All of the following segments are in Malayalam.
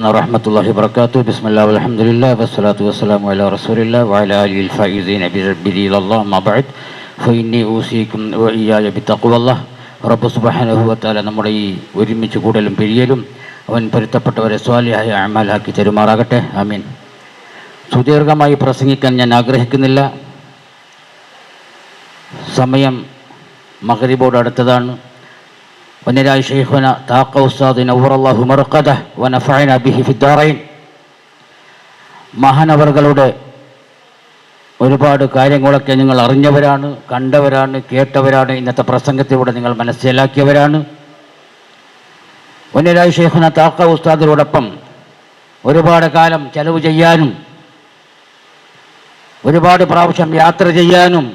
warahmatullahi wabarakatuh. Bismillah walhamdulillah wassalatu wassalamu ala rasulillah wa ala alihi al-faizina biridillah ma ba'd fa inni usikum wa iyaya bittaqwallah. റബ്ബ് സുബ്ഹാനഹു വ തആല നമ്മുടെ ഈ ഒരുമിച്ച് കൂടലും പിരിയലും അവൻ പൊരുത്തപ്പെട്ടവരെ സ്വാലിഹായ അമലാക്കി തരുമാറാകട്ടെ. ആമീൻ. സുദീർഘമായി പ്രസംഗിക്കാൻ ഞാൻ ആഗ്രഹിക്കുന്നില്ല. സമയം മഗ്രിബോട് അടുത്തതാണ്. വന്നരായ ശൈഖുന താഖ ഉസ്താദ് നവറല്ലാഹു മർഖദഹു വ നഫഅന ബിഹി ഫിദ്ദാറൈൻ. മഹാനവറുകളുടെ ഒരുപാട് കാര്യങ്ങളൊക്കെ നിങ്ങൾ അറിഞ്ഞവരാണ്, കണ്ടവരാണ്, കേട്ടവരാണ്. ഇന്നത്തെ പ്രസംഗത്തിലൂടെ നിങ്ങൾ മനസ്സിലാക്കിയവരാണ്. വന്നരായ ശൈഖുന താഖ ഉസ്താദിനോടൊപ്പം ഒരുപാട് കാലം ചെലവ് ചെയ്യാനും ഒരുപാട് പ്രാവശ്യം യാത്ര ചെയ്യാനും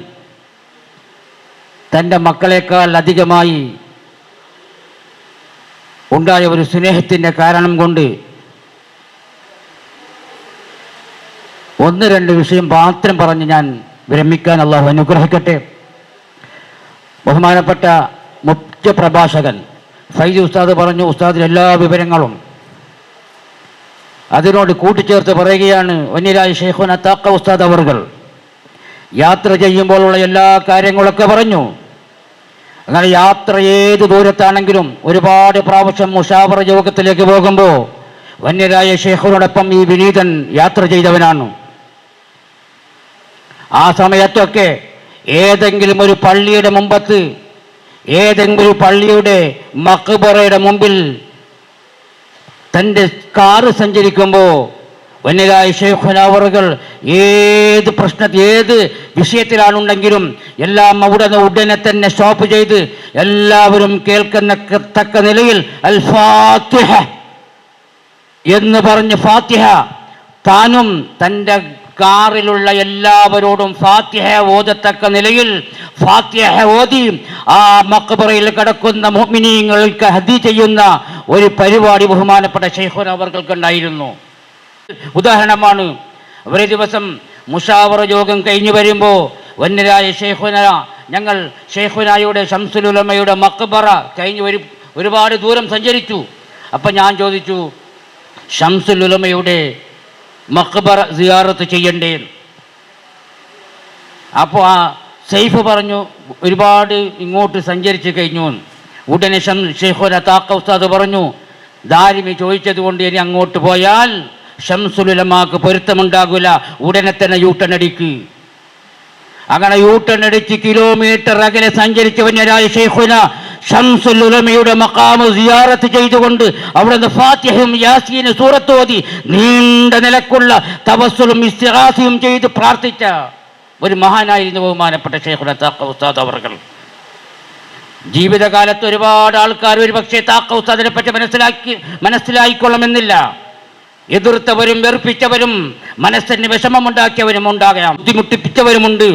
തൻ്റെ മക്കളെക്കാൾ അധികമായി ഉണ്ടായ ഒരു സ്നേഹത്തിൻ്റെ കാരണം കൊണ്ട് ഒന്ന് രണ്ട് വിഷയം മാത്രം പറഞ്ഞ് ഞാൻ വിരമിക്കാൻ അള്ളാഹു അനുഗ്രഹിക്കട്ടെ. ബഹുമാനപ്പെട്ട മുഖ്യ പ്രഭാഷകൻ ഫൈസി ഉസ്താദ് പറഞ്ഞു, ഉസ്താദിന് എല്ലാ വിവരങ്ങളും അതിനോട് കൂട്ടിച്ചേർത്ത് പറയുകയാണ്. വന്നിരായ ശൈഖുന താഖ ഉസ്താദ് അവർകൾ യാത്ര ചെയ്യുമ്പോഴുള്ള എല്ലാ കാര്യങ്ങളൊക്കെ പറഞ്ഞു. അങ്ങനെ യാത്ര ഏത് ദൂരത്താണെങ്കിലും ഒരുപാട് പ്രാവശ്യം മുഷാവറ യോഗത്തിലേക്ക് പോകുമ്പോൾ വന്യരായ ശൈഖുനോടൊപ്പം ഈ വിനീതൻ യാത്ര ചെയ്തവനാണ്. ആ സമയത്തൊക്കെ ഏതെങ്കിലും ഒരു പള്ളിയുടെ മുമ്പത്ത്, ഏതെങ്കിലും പള്ളിയുടെ മഖ്ബറയുടെ മുമ്പിൽ തൻ്റെ കാറ് സഞ്ചരിക്കുമ്പോൾ വന്യരായ ശൈഖുന അവറുകൾ ഏത് ഏത് വിഷയത്തിലാണുണ്ടെങ്കിലും എല്ലാം ഉടനെ തന്നെ സ്റ്റോപ്പ് ചെയ്ത് എല്ലാവരും കേൾക്കുന്ന തക്ക നിലയിൽ അൽ ഫാത്തിഹ എന്ന് പറഞ്ഞ് ഫാത്തിഹ താനും തൻ്റെ കാറിലുള്ള എല്ലാവരോടും ഫാത്തിഹ ഓതത്തക്ക നിലയിൽ ഫാത്തിഹ ഓതി ആ മഖ്ബറയിൽ കിടക്കുന്ന മുഅ്മിനീങ്ങൾക്ക് ഹദി ചെയ്യുന്ന ഒരു പരിപാടി ബഹുമാനപ്പെട്ട ശൈഖുന അവർക്കുണ്ടായിരുന്നു. ഉദാഹരണമാണ്, ഒരു ദിവസം മുഷാവറ യോഗം കഴിഞ്ഞു വരുമ്പോൾ വന്യരായ ശൈഖുന, ഞങ്ങൾ ശൈഖുനായുടെ ശംസുൽ ഉലമയുടെ മഖ്ബറ കഴിഞ്ഞ് ഒരുപാട് ദൂരം സഞ്ചരിച്ചു. അപ്പം ഞാൻ ചോദിച്ചു, ശംസുൽ ഉലമയുടെ മഖ്ബറ സിയാറത്ത് ചെയ്യണ്ടേ? അപ്പോൾ ആ സൈഫ് പറഞ്ഞു, ഒരുപാട് ഇങ്ങോട്ട് സഞ്ചരിച്ച് കഴിഞ്ഞു. ഉടനെ ശൈഖുന താഖ ഉസ്താദ് പറഞ്ഞു, ദാരിമി ചോദിച്ചത് കൊണ്ട് ഇനി അങ്ങോട്ട് പോയാൽ ശംസുൽ ഉലമാക്ക് പൊരുത്തമുണ്ടാകില്ല, ഉടനെ തന്നെ യൂട്ടൺ അടിക്ക്. അങ്ങനെ യൂട്ടൺ അടിച്ച് കിലോമീറ്റർ അകലെ സഞ്ചരിച്ച് വന്യരായ ശൈഖുന ശംസുൽ ഉലമയുടെ മഖാമ് സിയാറത്ത് ചെയ്തുകൊണ്ട് അവിടെ നിന്ന് ഫാത്തിഹയും യാസീനും സൂറത്ത് ഓതി നീണ്ട നിലക്കുള്ള തവസ്സുലും ഇസ്തിഗാസയും ചെയ്ത് പ്രാർത്ഥിച്ച ഒരു മഹാനായിരുന്നു ബഹുമാനപ്പെട്ട ശൈഖുന താഖ ഉസ്താദ് അവർകൾ. ജീവിതകാലത്ത് ഒരുപാട് ആൾക്കാർ ഒരു പക്ഷേ താഖ ഉസ്താദിനെ പറ്റി മനസ്സിലായിക്കൊള്ളണമെന്നില്ല. എതിർത്തവരും വെറുപ്പിച്ചവരും മനസ്സിന് വിഷമമുണ്ടാക്കിയവരും ഉണ്ടാകാം, ബുദ്ധിമുട്ടിപ്പിച്ചവരുമുണ്ട്.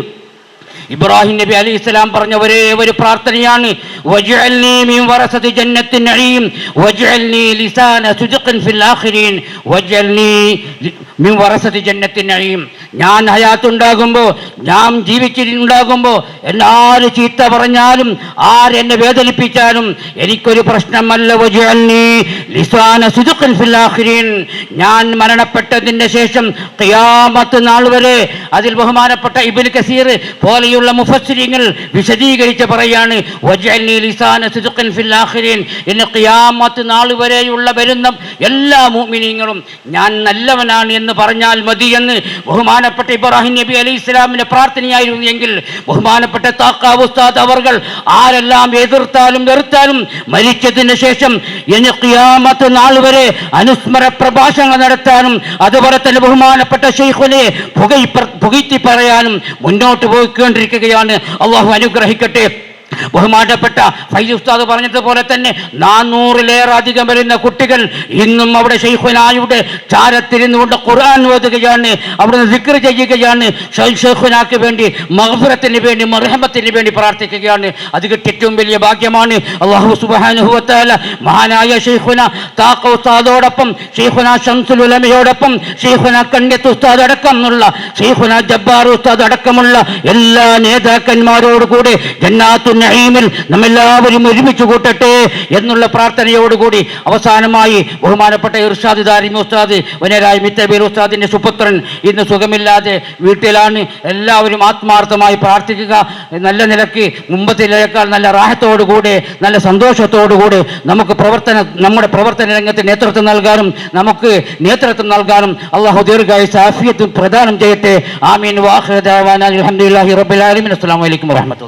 ഇബ്രാഹിം നബി അലൈഹി സ്വലാം പറഞ്ഞ ഒരേ ഒരു പ്രാർത്ഥനയാണ്, വജ്അൽനീ മിൻ വറസതി ജന്നത്തിൻ നഈം വജ്അൽനീ ലിസാന സുദ്ഖിൻ ഫിൽ ആഖിരീൻ വജ്അൽനീ മിൻ വറസതി ജന്നത്തിൻ നഈം. ഞാൻ ഹയാത്തുണ്ടാകുമ്പോൾ, ഞാൻ ജീവിച്ചിട്ടുണ്ടാകുമ്പോൾ എല്ലാവരും ചീത്ത പറഞ്ഞാലും ആരെന്നെ വേദനിപ്പിച്ചാലും എനിക്കൊരു പ്രശ്നമല്ല. വജ്അൽനീ ലിസാന സുദ്ഖിൻ ഫിൽ ആഖിരീൻ. ഞാൻ മരണപ്പെട്ടതിന് ശേഷം ഖിയാമത്ത് നാൾ വരെ, അതിൽ ബഹുമാനപ്പെട്ട ഇബ്നു കസീർ പോലെയുള്ള മുഫസ്സിരീങ്ങൾ വിശദീകരിച്ച് പറയാണ്, വജ്അൽനീ ലിസാന സിദ്ഖിൻ ഫിൽ ആഖിരീൻ. ഇന്ന് ഖിയാമത്ത് നാൾ വരെയുള്ള വരുന്ന എല്ലാ മുഅ്മിനീങ്ങളും ഞാൻ നല്ലവനാണ് എന്ന് പറഞ്ഞാൽ മതി എന്ന് ബഹുമാനപ്പെട്ട ഇബ്രാഹിം നബി അലൈഹി സ്വലാമിന്റെ പ്രാർത്ഥനയായിരുന്നു. എങ്കിൽ ബഹുമാനപ്പെട്ട താഖ ഉസ്താദ് അവർകൾ ആരെല്ലാം എതിർത്താലും വെറുത്താലും മരിച്ചതിന് ശേഷം ഇനി ഖിയാമത്ത് നാൾ വരെ അനുസ്മര പ്രഭാഷണങ്ങൾ നടത്താനും അതുപോലെ തന്നെ ബഹുമാനപ്പെട്ട ശൈഖുനെ പുകഴ്ത്തി പറയാനും മുന്നോട്ട് പോയിക്കൊണ്ടിരിക്കുകയാണ്. അള്ളാഹു അനുഗ്രഹിക്കട്ടെ. ബഹുമാനപ്പെട്ട ഫൈസി ഉസ്താദ് പറഞ്ഞതുപോലെ തന്നെ 400-ലേറെ അധികം വരുന്ന കുട്ടികൾ ഇന്നും അവിടെ ശൈഖുനായുടെ ചാരത്തിരുന്നുകൊണ്ട് ഖുർആൻ ഓതുകയാണ്, അവിടെ സിക്ർ ചെയ്യുകയാണ്, ശൈഖുനാക്ക് വേണ്ടി മഗ്ഫിറത്തിന് വേണ്ടി മർഹമത്തിന് വേണ്ടി പ്രാർത്ഥിക്കുകയാണ്. അത് ഏറ്റവും വലിയ ഭാഗ്യമാണ്. അല്ലാഹു സുബ്ഹാനഹു വ തആല മഹാനായ ശൈഖുന താഖ ഉസ്താദോടൊപ്പം, ശൈഖുന ശംസുൽ ഉലമയോടൊപ്പം, ശൈഖുന കണ്യത്ത് ഉസ്താദ് അടക്കമുള്ള, ശൈഖുന ജബ്ബാർ ഉസ്താദ് അടക്കമുള്ള എല്ലാ നേതാക്കന്മാരോട് കൂടെ ജന്നാത്തുൻ നഈമിൽ നമ്മെല്ലാവരും ഒരുമിച്ച് കൂട്ടട്ടെ എന്നുള്ള പ്രാർത്ഥനയോടുകൂടി അവസാനമായി ബഹുമാനപ്പെട്ട ഇർഷാദ് ദാരിമി ഉസ്താദ് വനരായ മിത്തബീർ ഉസ്താദിന്റെ സുപുത്രൻ ഇന്ന് സുഖമില്ലാതെ വീട്ടിലാണ്. എല്ലാവരും ആത്മാർത്ഥമായി പ്രാർത്ഥിക്കുക. നല്ല നിലയ്ക്ക് മുമ്പത്തിലേക്കാൾ നല്ല റാഹത്തോടുകൂടെ നല്ല സന്തോഷത്തോടുകൂടി നമ്മുടെ പ്രവർത്തന രംഗത്ത് നേതൃത്വം നൽകാനും അള്ളാഹു ദീർഘായുസ്സും ആഫിയത്തും പ്രദാനം ചെയ്യട്ടെ. ആമീൻ. വാഖിറു ദഅവാനാ അൽഹംദുലില്ലാഹി റബ്ബിൽ ആലമീൻ. അസ്സലാമു അലൈക്കും വറഹ്മത്തുള്ളാഹി.